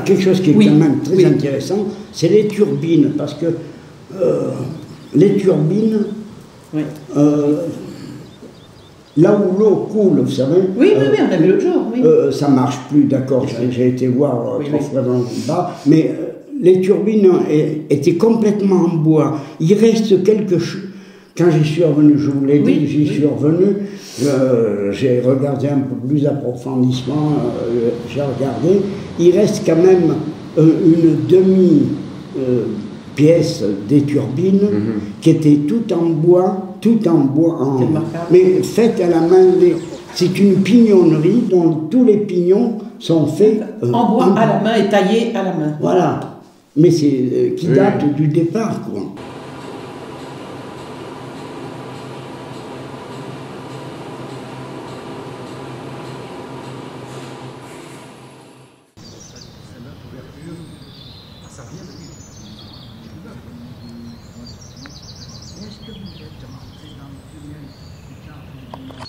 Quelque chose qui est quand même très intéressant, c'est les turbines, parce que les turbines, là où l'eau coule, vous savez, oui, on a vu l'autre jour, ça marche plus, d'accord, j'ai été voir 3 fois dans le bas, mais les turbines étaient complètement en bois. Il reste quelque chose. Quand j'y suis revenu, je vous l'ai dit, j'y suis revenu, j'ai regardé un peu plus approfondissement, j'ai regardé, il reste quand même une demi-pièce des turbines qui était tout en bois, mais faite à la main. C'est une pignonnerie dont tous les pignons sont faits en bois à la main et taillés à la main. Voilà, mais c'est qui date du départ, quoi.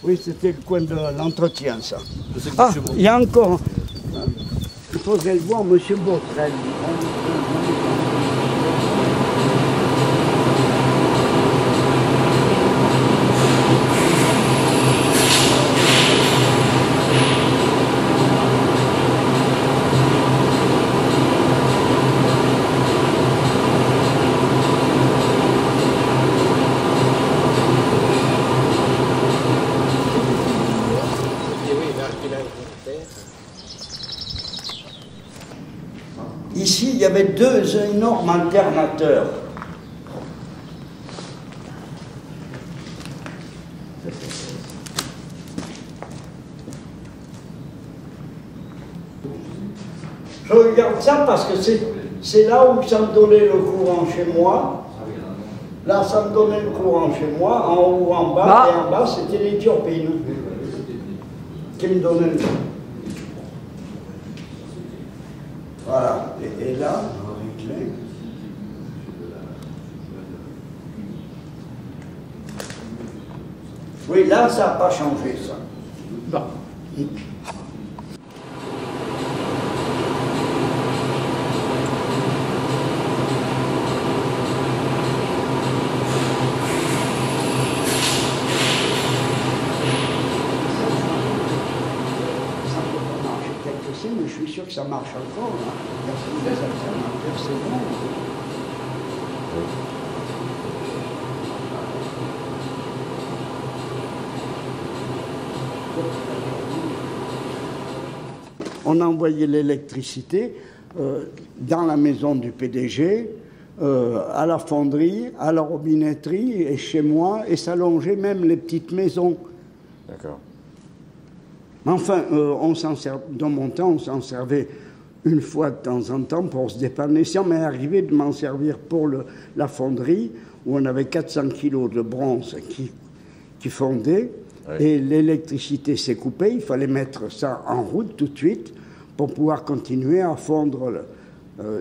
Oui, c'était le coin de l'entretien, ça. Ah, il y a encore... Il faudrait le voir, M. Botrel. Ici, il y avait 2 énormes alternateurs. Je regarde ça parce que c'est là où ça me donnait le courant chez moi. Là, ça me donnait le courant chez moi, en haut ou en bas, et en bas, c'était les turbines qui me donnaient le courant. Voilà, et là, oui, là, ça n'a pas changé, ça. Bon. Mais je suis sûr que ça marche encore. Là. C'est bon. On a envoyé l'électricité dans la maison du PDG, à la fonderie, à la robinetterie et chez moi, et ça longeait même les petites maisons. D'accord. Enfin, dans mon temps, on s'en servait une fois de temps en temps pour se dépanner. Ça m'est arrivé de m'en servir pour la fonderie, où on avait 400 kilos de bronze qui fondait, et l'électricité s'est coupée. Il fallait mettre ça en route tout de suite pour pouvoir continuer à fondre.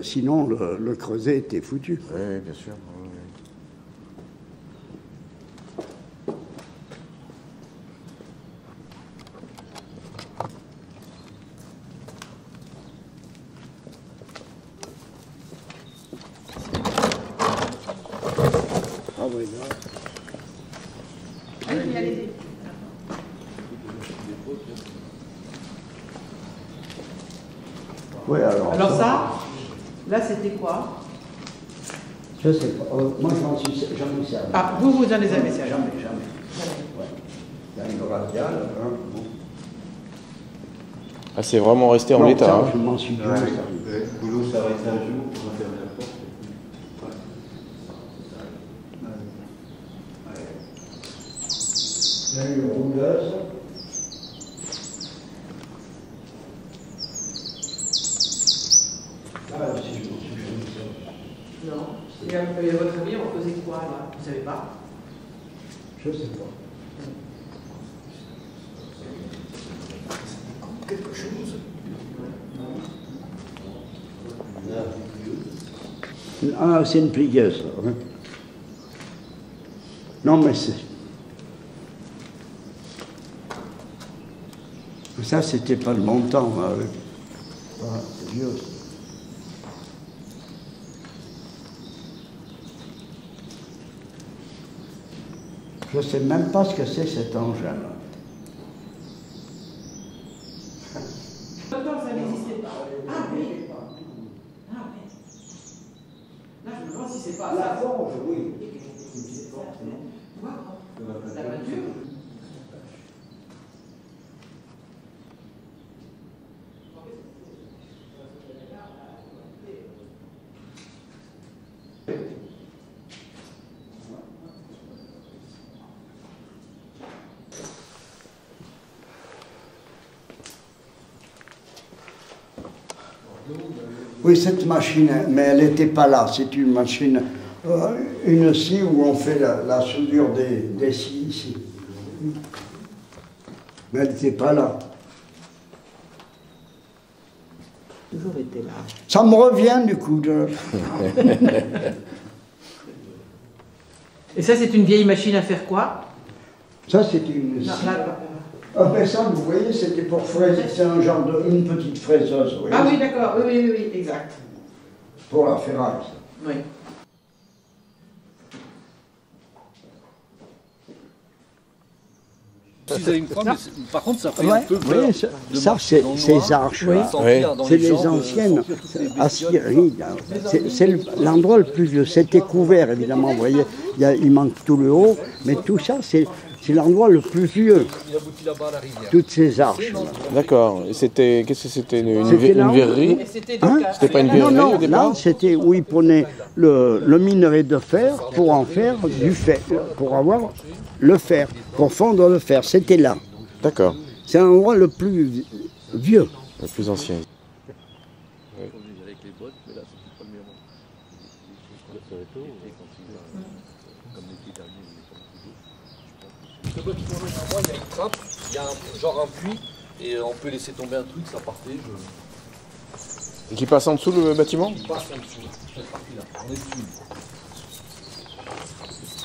Sinon, le creuset était foutu. Oui, bien sûr. Oui, alors ça, là c'était quoi? Je sais pas. Moi, j'en ai servi. Ah, vous en avez servi? Jamais. Ouais. Il y a une radiale. Hein. Ah, c'est vraiment resté en l'état. Hein. Je m'en suis bien servi. Le boulot s'arrête un jour pour refermer la porte. Il y a une rouleuse. Non. Et votre famille, on faisait quoi là? Vous savez pas? Je sais pas. Quelque chose. Ah, c'est une plieuse. Hein. Non, mais c'est... Ça, c'était pas le montant. Voilà, c'est vieux. Je ne sais même pas ce que c'est cet engin-là. D'accord, ça n'existait pas. Ah oui. Ah oui. Là, je me demande si c'est pas La ça. forge, oui. La peinture. Oui, cette machine, mais elle n'était pas là. C'est une machine, une scie où on fait la soudure des scies ici. Mais elle n'était pas là. Toujours été là. Ça me revient du coup de... Et ça, c'est une vieille machine à faire quoi? Ça, c'est une scie. Après ça, vous voyez, c'était pour fraiser. C'est un genre une petite fraiseuse. Vous voyez, Ah oui, d'accord. Oui, exact. pour la ferraille. Oui. Par contre, ça fait Ouais, un peu peur. oui, ça c'est ces arches. C'est les anciennes Assyries. C'est l'endroit le plus vieux. C'était couvert, évidemment. Vous voyez, il manque tout le haut, mais tout ça, c'est l'endroit le plus vieux. Il aboutit là-bas à la rivière. Toutes ces arches. D'accord. Et c'était, qu'est-ce que c'était C'était là une où- verrerie? Et c'était Hein? C'était pas une Non, verrerie non, au départ? là, c'était où ils prenaient le minerai de fer pour en faire du fer, pour avoir le fer, pour fondre le fer. C'était là. D'accord. C'est l'endroit le plus vieux. Le plus ancien. Avec les bottes, mais là, c'est pas le meilleur moment. Le bâtiment, normalement, il y a une trappe, il y a genre un puits, et on peut laisser tomber un truc, ça partait, Et qui passe en dessous le bâtiment? je passe en dessous, cette partie-là, on est dessus.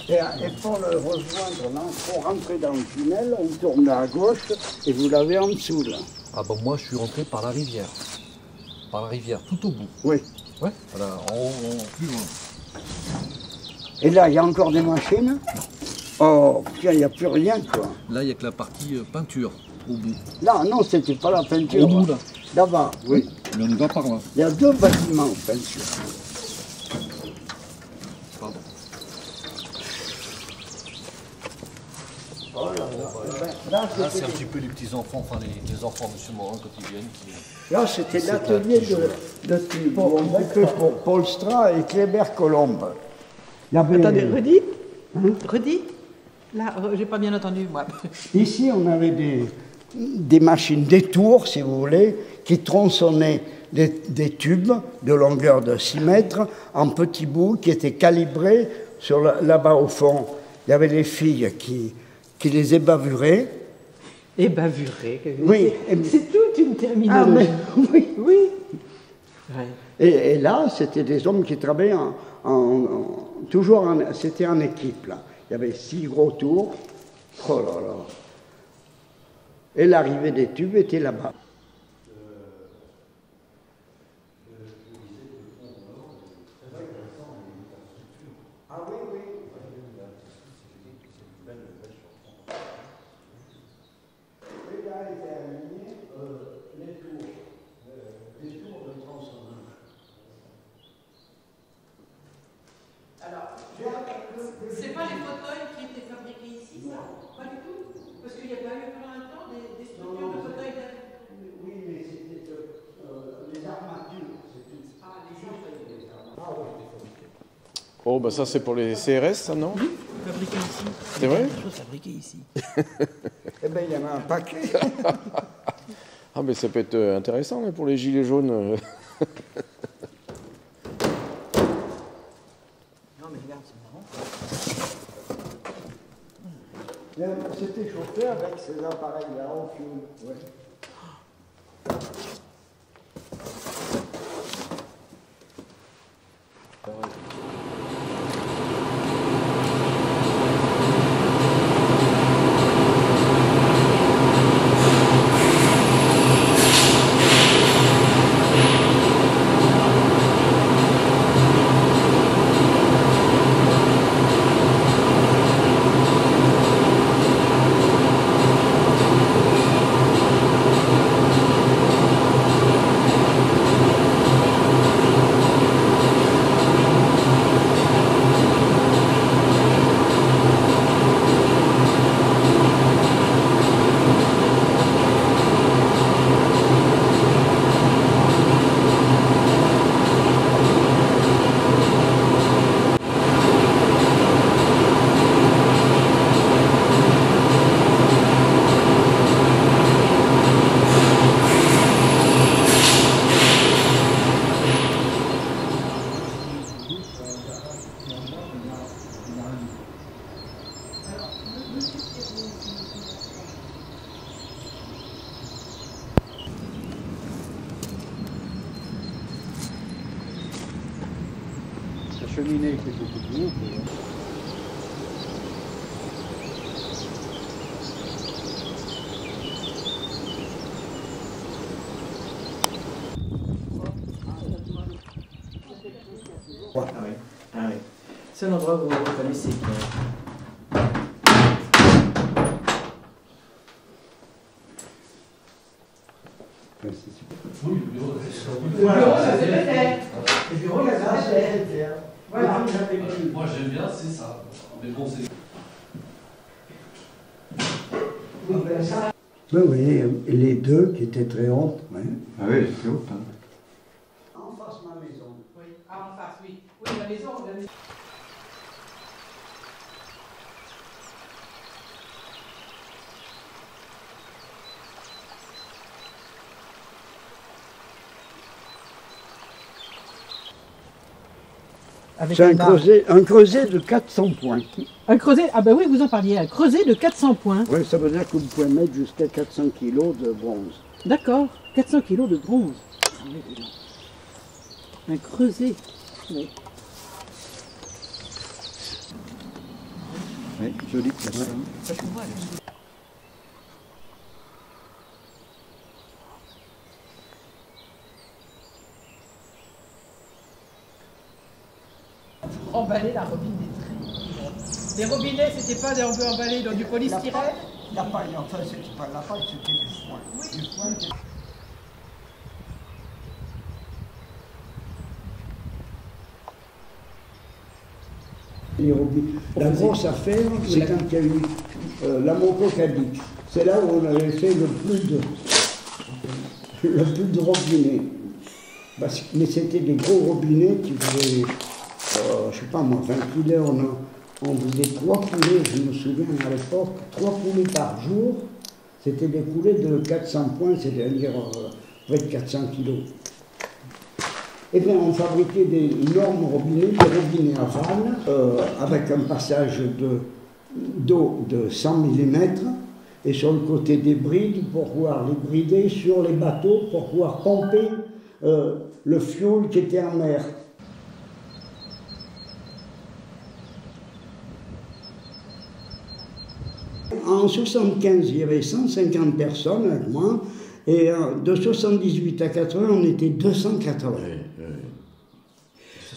Et pour le rejoindre, pour rentrer dans le tunnel, on tourne à gauche et vous l'avez en dessous là. Ah bah moi, je suis rentré par la rivière. Par la rivière, tout au bout. Oui. Ouais, voilà, en haut, plus loin. Et là, il y a encore des machines. Oh, putain, il n'y a plus rien quoi. Là, il n'y a que la partie peinture, au bout. Là, non, c'était pas la peinture. Au bout, là. Là-bas, oui. Mais on y va par là. Il y a deux bâtiments peinture. Pardon. Oh là là. Là, c'est un petit peu les petits-enfants, enfin les enfants de M. Morin quand ils viennent. Là, c'était l'atelier de tube. On occupait pour Paul Stra et Kléber Colombe. Il y avait- Attendez, redites. Redites. Là, j'ai pas bien entendu, moi. Ici, on avait des machines, des tours, si vous voulez, qui tronçonnaient des tubes de longueur de 6 mètres en petits bouts qui étaient calibrés sur là-bas au fond. Il y avait les filles qui les ébavuraient. Et bavuré. Oui. C'est toute une terminologie. oui. Oui. Ouais. Et là, c'était des hommes qui travaillaient toujours c'était en équipe, là. Il y avait 6 gros tours. Oh là là. Et l'arrivée des tubes était là-bas. Ah oui, oui. Et là étaient alignés les tours de tronçonnage. Alors, c'est pas les fauteuils qui étaient fabriqués ici, ça? Pas du tout? Parce qu'il n'y a pas eu pendant un temps des structures de fauteuils Oui, mais c'était les armatures. Ah, les armatures. Ah oui. Oh, bah ça c'est pour les CRS, ça, non? Fabriqués ici. C'est vrai? Des choses fabriquées ici. Eh bien, il y en a un paquet. Ah, mais ça peut être intéressant là, pour les gilets jaunes. Non, mais regarde, c'est marrant. C'était chauffé avec ces appareils-là au fioul. Ouais. cheminée qui était toute douce. Ah oui. Ah oui. C'est un endroit où vous connaissez bien. Oui, le bureau, ça c'est peut-être. Le bureau, il y a ça, c'est voilà. moi j'aime bien, c'est ça. Mais bon, c'est. Oui, oui, les deux qui étaient très hautes. Oui. Ah oui, c'est haut. Hein. En face de ma maison. Oui, ah, en face, oui. Oui, la maison. C'est un creuset de 400 points. Un creuset, ah ben oui, vous en parliez, un creuset de 400 points. Oui, ça veut dire que vous pouvez mettre jusqu'à 400 kg de bronze. D'accord, 400 kilos de bronze. Un creuset. Oui. Oui, jolie place. Emballer la robinetterie. Les robinets, c'était pas un peu emballé dans du polystyrène? La paille, enfin, c'était pas la paille, c'était du foin. Oui. Du foin. Les robinets. La grosse affaire, c'est quand il y a eu la montocadique. C'est là où on avait fait le plus de robinets. Mais c'était des gros robinets qui faisaient, je sais pas moi, 20 kilos. On faisait 3 coulées, je me souviens à l'époque, 3 coulées par jour. C'était des coulées de 400 points, c'est-à-dire près de 400 kilos. Eh bien, on fabriquait des énormes robinets, des robinets à vannes, avec un passage d'eau de 100 mm, et sur le côté des brides, pour pouvoir les brider sur les bateaux, pour pouvoir pomper le fioul qui était en mer. En 1975, il y avait 150 personnes avec moi, et de 1978 à 80, on était 280.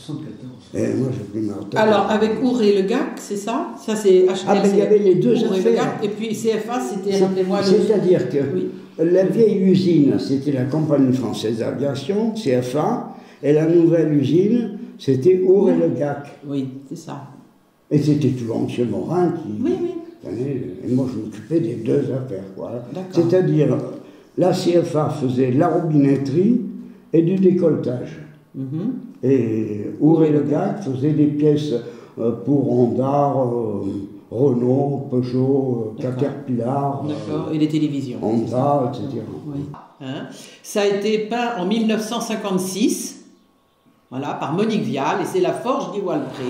74. Et moi, j'ai pris ma retraite. Alors, avec Ouré Le Gac, c'est ça? Ça, c'est HL. Ah, ben, il y avait les deux Ouré Le affaires. Gac, et puis CFA, c'était, rappelez-moi, C'est-à-dire que oui. la vieille usine, c'était la Compagnie Française d'Aviation, CFA, et la nouvelle usine, c'était Ouré Le Gac. Oui, c'est ça. Et c'était toujours M. Morin qui... Oui, oui. Et moi, je m'occupais des deux affaires, quoi. D'accord. C'est-à-dire, la CFA faisait la robinetterie et du décolletage. Et Ouré Le Gac faisait des pièces pour Honda, Renault, Peugeot, Caterpillar, Et les télévisions. Honda, etc. Oui. Hein, ça a été peint en 1956, voilà, par Monique Vial, et c'est la forge d'Iwalpré.